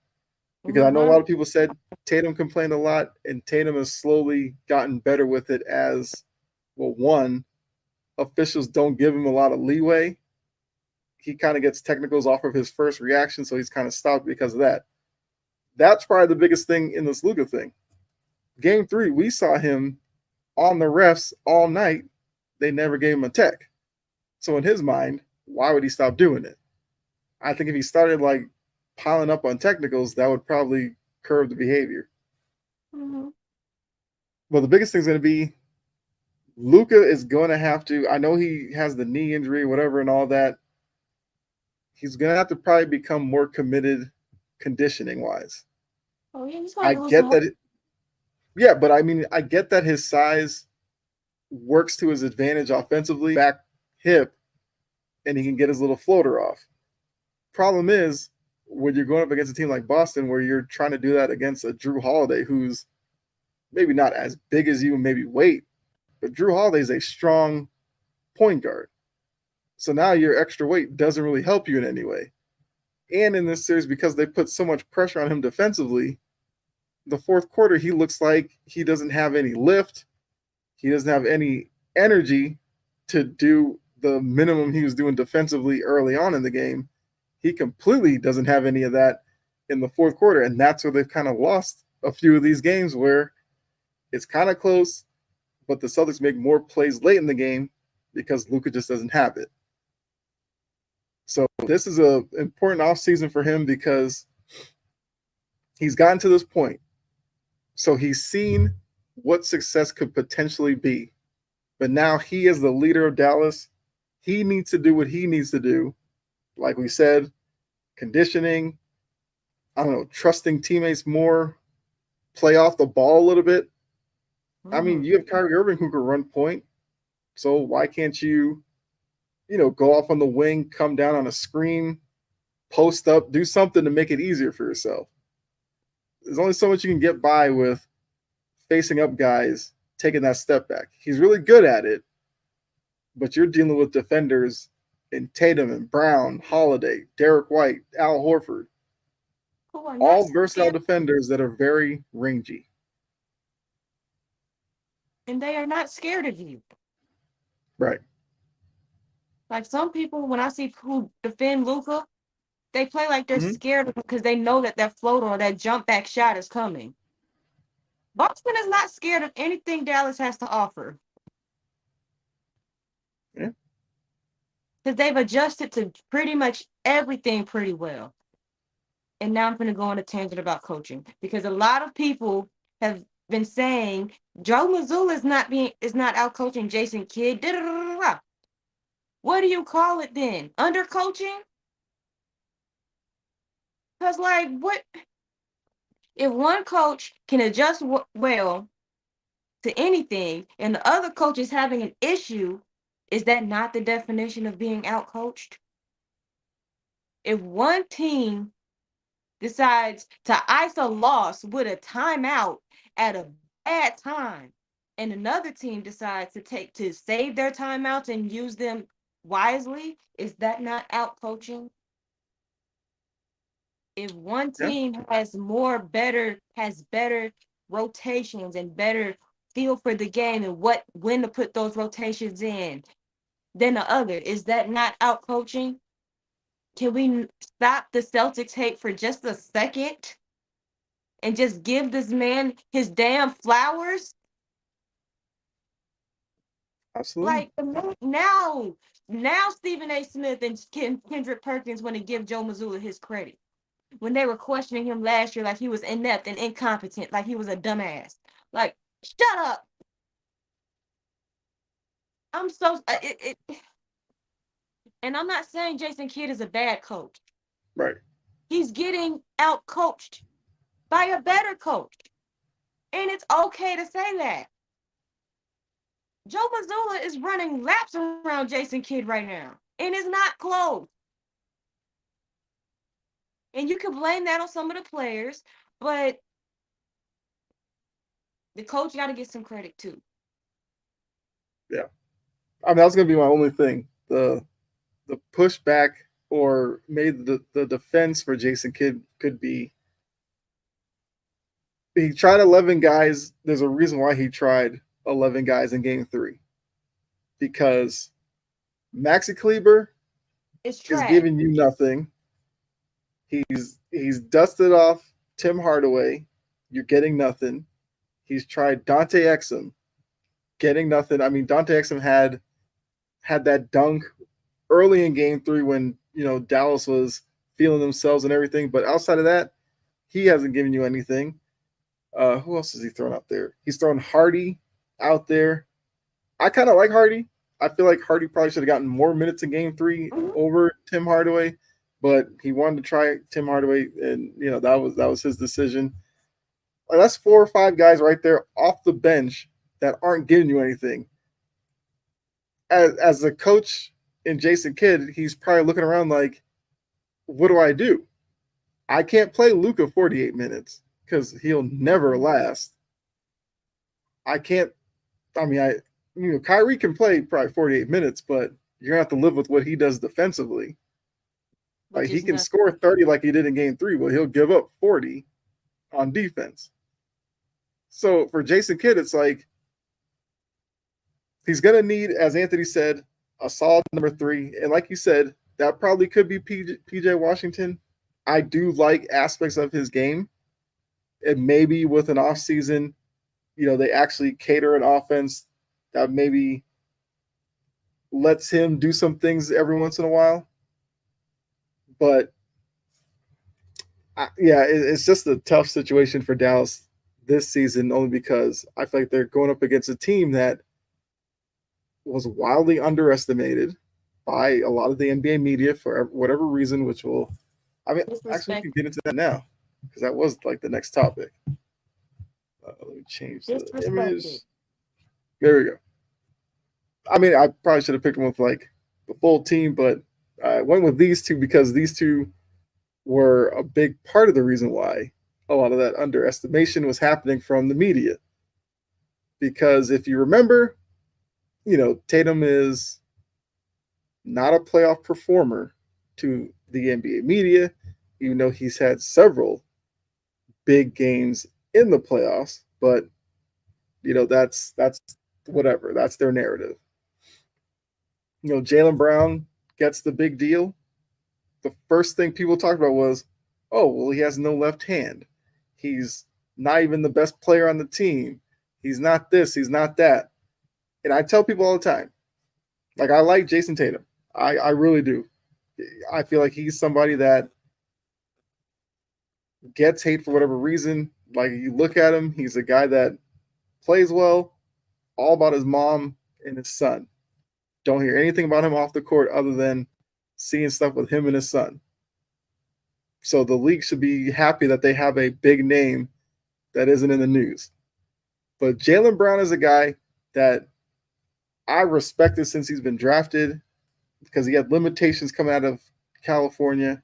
Because I know a lot Mhm. of people said Tatum complained a lot, and Tatum has slowly gotten better with it as well. One, officials don't give him a lot of leeway. He kind of gets technicals off of his first reaction, so he's kind of stopped because of that. That's probably the biggest thing in this Luka thing. Game 3, we saw him on the refs all night. They never gave him a tech. So in his mind, why would he stop doing it? I think if he started like piling up on technicals, that would probably curb the behavior. Mhm. But the biggest thing is going to be Luka is going to have to. I know he has the knee injury, whatever, and all that. He's going to have to probably become more committed conditioning wise. Oh yeah, he's going I to lose some get weight. that. Yeah, but I mean, I get that his size works to his advantage offensively, back hip, and he can get his little floater off. Problem is, when you're going up against a team like Boston, where you're trying to do that against a Drew Holiday, who's maybe not as big as you, maybe weight, but Drew Holiday is a strong point guard. So now your extra weight doesn't really help you in any way. And in this series, because they put so much pressure on him defensively, the fourth quarter, he looks like he doesn't have any lift. He doesn't have any energy to do the minimum he was doing defensively early on in the game. He completely doesn't have any of that in the fourth quarter. And that's where they've kind of lost a few of these games where It's kind of close, but the Celtics make more plays late in the game because Luka just doesn't have it. So this is a important offseason for him because he's gotten to this point. So he's seen what success could potentially be. But now he is the leader of Dallas. He needs to do what he needs to do. Like we said, conditioning, I don't know, trusting teammates more, play off the ball a little bit. I mean, you have Kyrie Irving who can run point. So why can't you, go off on the wing, come down on a screen, post up, do something to make it easier for yourself? There's only so much you can get by with facing up guys, taking that step back. He's really good at it, but you're dealing with defenders in Tatum and Brown, Holiday, Derek White, Al Horford, all versatile defenders that are very rangy. And they are not scared of you. Right. Like some people, when I see who defend Luka, they play like they're scared of him because they know that floater or that jump back shot is coming. Boston is not scared of anything Dallas has to offer. Yeah. Because they've adjusted to pretty much everything pretty well. And now I'm going to go on a tangent about coaching because a lot of people have been saying Joe Mazzulla is not out coaching Jason Kidd. What do you call it then? Undercoaching? Because what if one coach can adjust well to anything and the other coach is having an issue? Is that not the definition of being outcoached? If one team decides to ice a loss with a timeout at a bad time, and another team decides to save their timeouts and use them wisely, is that not out coaching? If one team has better rotations and better feel for the game and when to put those rotations in than the other, is that not out coaching? Can we stop the Celtics hate for just a second and just give this man his damn flowers? Absolutely. Like now Stephen A. Smith and Kendrick Perkins want to give Joe Mazzulla his credit. When they were questioning him last year like he was inept and incompetent, like he was a dumbass. Like, shut up. I'm so and I'm not saying Jason Kidd is a bad coach. Right. He's getting out coached by a better coach. And it's okay to say that. Joe Mazzulla is running laps around Jason Kidd right now. And it's not close. And you can blame that on some of the players, but the coach got to get some credit too. Yeah. I mean, that was going to be my only thing. The pushback or maybe the defense for Jason Kidd could be he tried 11 guys. There's a reason why he tried 11 guys in game 3. Because Maxi Kleber is giving you nothing. He's dusted off Tim Hardaway. You're getting nothing. He's tried Dante Exum, getting nothing. I mean, Dante Exum had that dunk early in game 3 when, Dallas was feeling themselves and everything. But outside of that, he hasn't given you anything. Who else is he throwing out there? He's throwing Hardy out there. I kind of like Hardy. I feel like Hardy probably should have gotten more minutes in game 3 over Tim Hardaway, but he wanted to try Tim Hardaway, and that was his decision. That's 4 or 5 guys right there off the bench that aren't giving you anything. As a coach in Jason Kidd, he's probably looking around like, what do I do? I can't play Luka 48 minutes because he'll never last. I can't. I mean, Kyrie can play probably 48 minutes, but you're going to have to live with what he does defensively. Like, he can score 30 like he did in game 3, but he'll give up 40 on defense. So for Jason Kidd, it's like he's going to need, as Anthony said, a solid number 3. And like you said, that probably could be PJ Washington. I do like aspects of his game. And maybe with an offseason, they actually cater an offense that maybe lets him do some things every once in a while. But yeah, it's just a tough situation for Dallas this season, only because I feel like they're going up against a team that was wildly underestimated by a lot of the NBA media for whatever reason, which will, I mean, actually, we Disrespect, can get into that now because that was like the next topic. Let me change the image. disrespected. There we go. I mean, I probably should have picked one with like the full team, but I went with these two because these two were a big part of the reason why a lot of that underestimation was happening from the media. Because if you remember, Tatum is not a playoff performer to the NBA media, even though he's had several big games in the playoffs. But that's whatever. That's their narrative. Jaylen Brown gets the big deal. The first thing people talked about was, oh, well, he has no left hand. He's not even the best player on the team. He's not this. He's not that. And I tell people all the time, like, I like Jason Tatum. I really do. I feel like he's somebody that gets hate for whatever reason. Like, you look at him, he's a guy that plays well, all about his mom and his son. Don't hear anything about him off the court other than seeing stuff with him and his son. So the league should be happy that they have a big name that isn't in the news. But Jaylen Brown is a guy that I respected since he's been drafted because he had limitations coming out of California.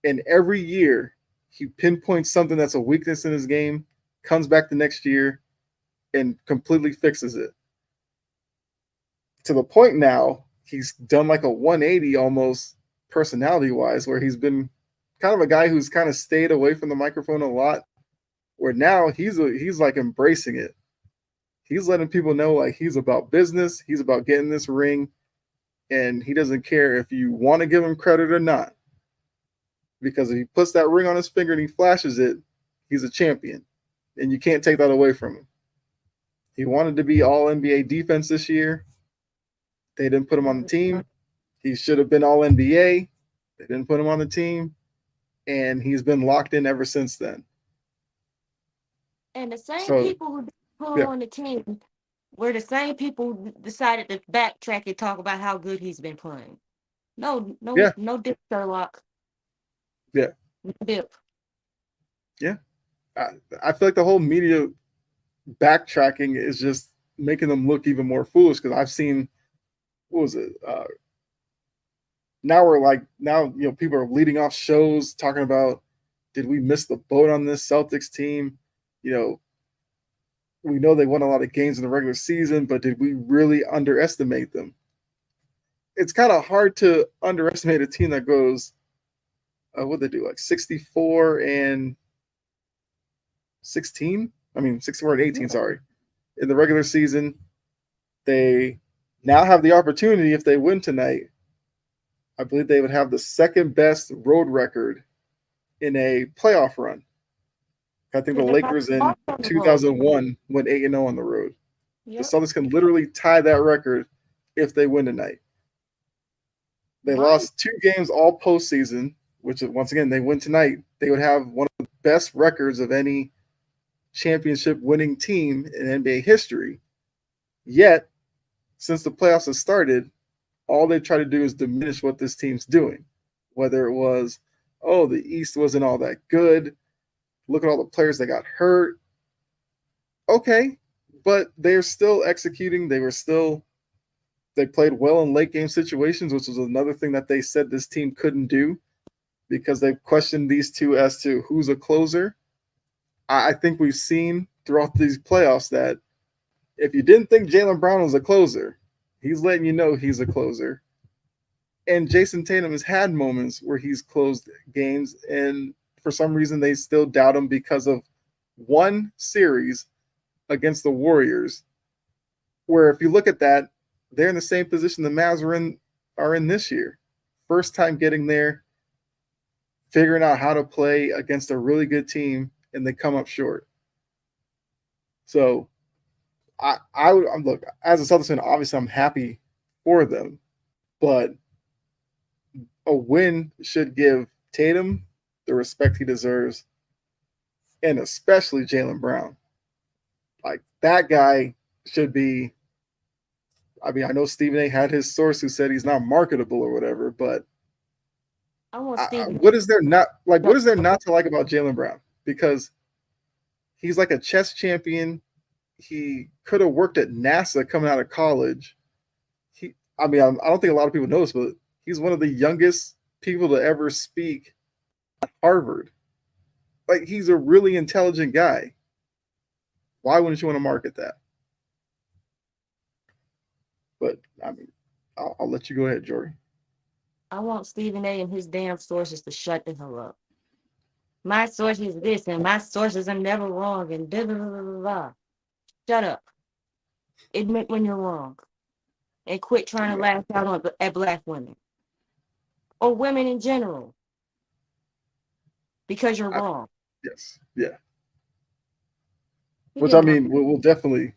And every year he pinpoints something that's a weakness in his game, comes back the next year, and completely fixes it. To the point now, he's done like a 180 almost personality wise, where he's been kind of a guy who's kind of stayed away from the microphone a lot, where now he's like embracing it. He's letting people know like he's about business, he's about getting this ring, and he doesn't care if you want to give him credit or not. Because if he puts that ring on his finger and he flashes it, he's a champion. And you can't take that away from him. He wanted to be all NBA defense this year. They didn't put him on the team. He should have been all NBA. They didn't put him on the team. And he's been locked in ever since then. And the same So, people who put him yeah. on the team were the same people who decided to backtrack and talk about how good he's been playing. No, no, Yeah. no dip, Sherlock. Yeah. No dip. Yeah. I feel like the whole media backtracking is just making them look even more foolish because I've seen, what was it? Now people are leading off shows talking about, did we miss the boat on this Celtics team? We know they won a lot of games in the regular season, but did we really underestimate them? It's kind of hard to underestimate a team that goes, what they do, like 64 and 16? I mean, 64 and 18, sorry. In the regular season, they now have the opportunity, if they win tonight, I believe they would have the second best road record in a playoff run. I think the Lakers in 2001 went 8-0 on the road. Yep. The Celtics can literally tie that record if they win tonight. They lost 2 games all postseason, which once again, they win tonight. They would have one of the best records of any championship winning team in NBA history. Yet, since the playoffs have started, all they try to do is diminish what this team's doing. Whether it was, oh, the East wasn't all that good. Look at all the players that got hurt. Okay, but they're still executing. They played well in late game situations, which was another thing that they said this team couldn't do because they questioned these two as to who's a closer. I think we've seen throughout these playoffs that if you didn't think Jaylen Brown was a closer, he's letting you know he's a closer. And Jason Tatum has had moments where he's closed games, and for some reason they still doubt him because of one series against the Warriors, where if you look at that, they're in the same position the Mavs are in this year. First time getting there, figuring out how to play against a really good team, and they come up short. So look, as a Celtics fan, obviously I'm happy for them, but a win should give Tatum the respect he deserves, and especially Jaylen Brown. Like that guy should be. I mean, I know Stephen A. had his source who said he's not marketable or whatever, but I want Stephen what is there not like? A. What is there not to like about Jaylen Brown? Because he's like a chess champion. He could have worked at NASA coming out of college. I mean, I don't think a lot of people know this, but he's one of the youngest people to ever speak at Harvard. Like, he's a really intelligent guy. Why wouldn't you want to market that? But I mean, I'll let you go ahead, Jory. I want Stephen A. and his damn sources to shut the hell up. My source is this, and my sources are never wrong, and blah, blah, blah, blah, blah. Shut up. Admit when you're wrong. And quit trying to lash out at Black women. Or women in general. Because you're wrong. Yes, yeah. He Which I didn't mean, we'll definitely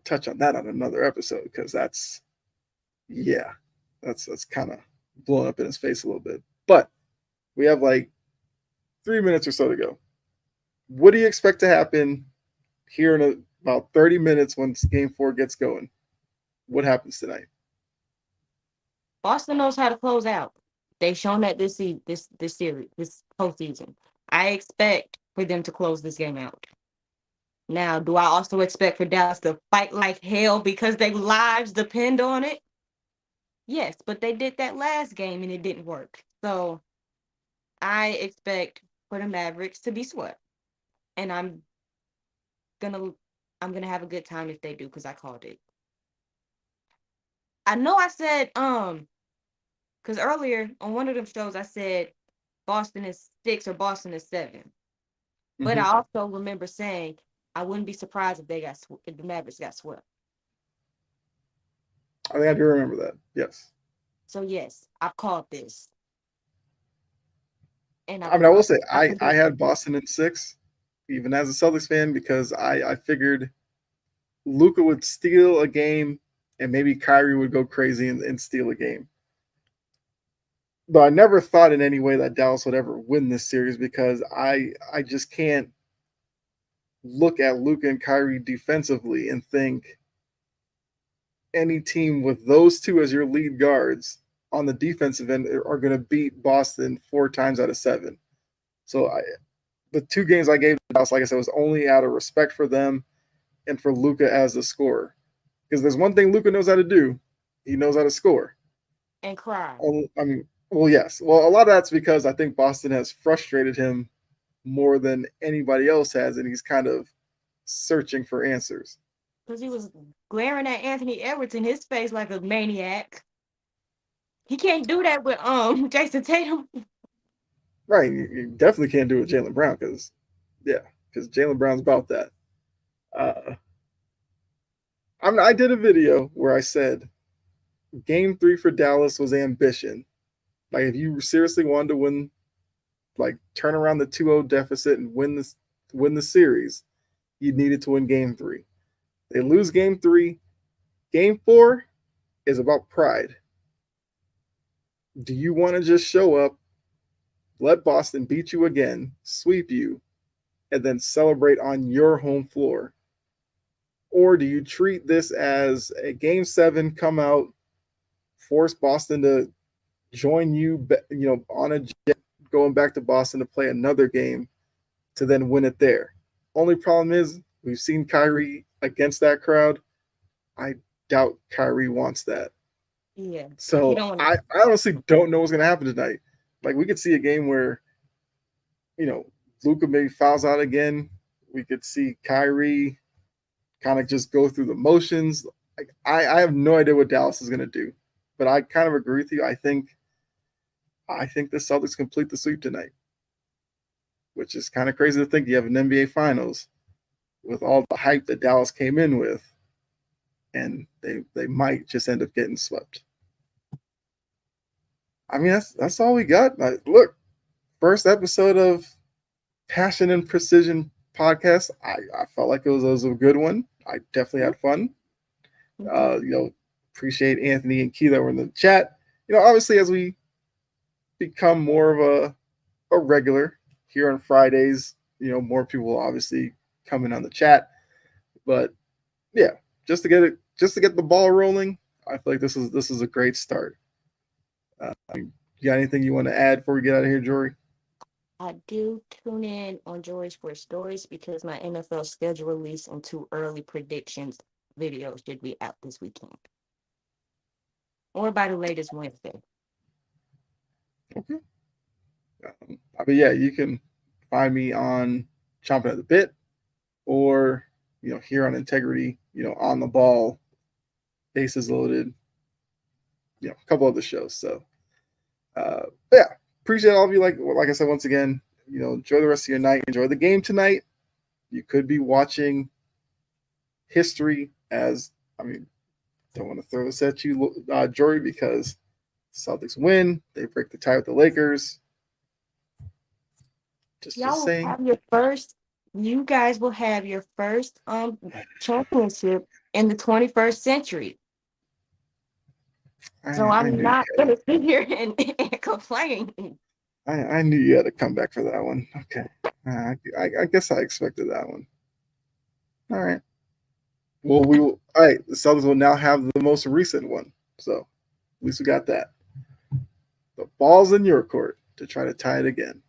touch on that on another episode because that's kind of blowing up in his face a little bit. But we have like 3 minutes or so to go. What do you expect to happen here in about 30 minutes when Game 4 gets going? What happens tonight? Boston knows how to close out. They've shown that this series, this postseason. I expect for them to close this game out. Now, do I also expect for Dallas to fight like hell because their lives depend on it? Yes, but they did that last game and it didn't work. So I expect for the Mavericks to be swept. And I'm gonna have a good time if they do, because I called it. I know I said because earlier on one of them shows I said Boston is 6 or Boston is 7. But I also remember saying I wouldn't be surprised if if the Mavericks got swept. I think I do remember that. Yes. So yes, I've called this. And I mean, I will say I had Boston in 6, even as a Celtics fan, because I figured Luka would steal a game and maybe Kyrie would go crazy and steal a game. But I never thought in any way that Dallas would ever win this series because I just can't look at Luka and Kyrie defensively and think any team with those two as your lead guards on the defensive end are going to beat Boston 4 times out of 7. So the 2 games I gave Dallas, like I said, was only out of respect for them and for Luka as the scorer. Because there's one thing Luka knows how to do. He knows how to score. And cry. I mean, well, yes. Well, a lot of that's because I think Boston has frustrated him more than anybody else has, and he's kind of searching for answers. Because he was glaring at Anthony Edwards in his face like a maniac. He can't do that with Jason Tatum. Right. You definitely can't do it with Jaylen Brown because Jaylen Brown's about that. I did a video where I said Game 3 for Dallas was ambition. Like, if you seriously wanted to win, like, turn around the 2-0 deficit and win the series, you needed to win Game 3. They lose Game 3. Game 4 is about pride. Do you want to just show up, let Boston beat you again, sweep you, and then celebrate on your home floor? Or do you treat this as a Game 7, come out, force Boston to join you, on a jet, going back to Boston to play another game to then win it there? Only problem is we've seen Kyrie against that crowd. I doubt Kyrie wants that. Yeah. So I honestly don't know what's going to happen tonight. Like, we could see a game where, Luka maybe fouls out again. We could see Kyrie kind of just go through the motions. Like, I have no idea what Dallas is going to do, but I kind of agree with you. I think the Celtics complete the sweep tonight, which is kind of crazy to think. You have an NBA Finals with all the hype that Dallas came in with, and they might just end up getting swept. I mean, that's all we got. Look, first episode of Passion and Precision podcast. I felt like it was a good one. I definitely had fun. Mhm. Appreciate Anthony and Key that were in the chat. Obviously as we become more of a regular here on Fridays, more people will obviously come in on the chat. But yeah, just to get the ball rolling, I feel like this is a great start. You got anything you want to add before we get out of here, Jory? I do tune in on Joy Sports Stories because my NFL schedule release and 2 early predictions videos should be out this weekend or by the latest Wednesday. Okay. But yeah, you can find me on Chomping at the Bit or here on Integrity, on the ball, bases loaded, a couple other shows. So yeah, appreciate all of you. Like I said once again, enjoy the rest of your night. Enjoy the game tonight. You could be watching history. As I mean, don't want to throw this at you, Jory, because Celtics win. They break the tie with the Lakers. Just Y'all will saying. have your first, you guys will have your first championship in the 21st century. So I I'm knew you not had gonna sit here and complain. I knew you had to come back for that one. Okay. I guess I expected that one. All right. Well, we will. All right. The Celtics will now have the most recent one. So at least we got that. The ball's in your court to try to tie it again.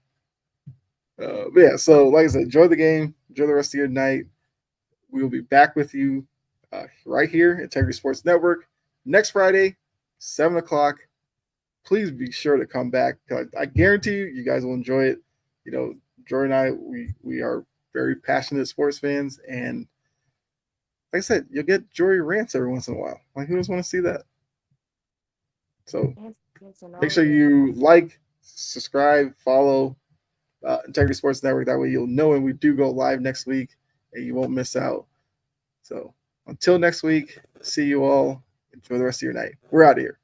But yeah. So like I said, enjoy the game. Enjoy the rest of your night. We will be back with you right here, Integrity Sports Network, next Friday, 7 o'clock. Please be sure to come back. I guarantee you guys will enjoy it. Jory and I, we are very passionate sports fans, and like I said, you'll get Jory rants every once in a while. Like, who doesn't want to see that? So It's an make all sure of that. you like, subscribe, follow Integrity Sports Network. That way you'll know when we do go live next week, and you won't miss out. So until next week, see you all. Enjoy the rest of your night. We're out of here.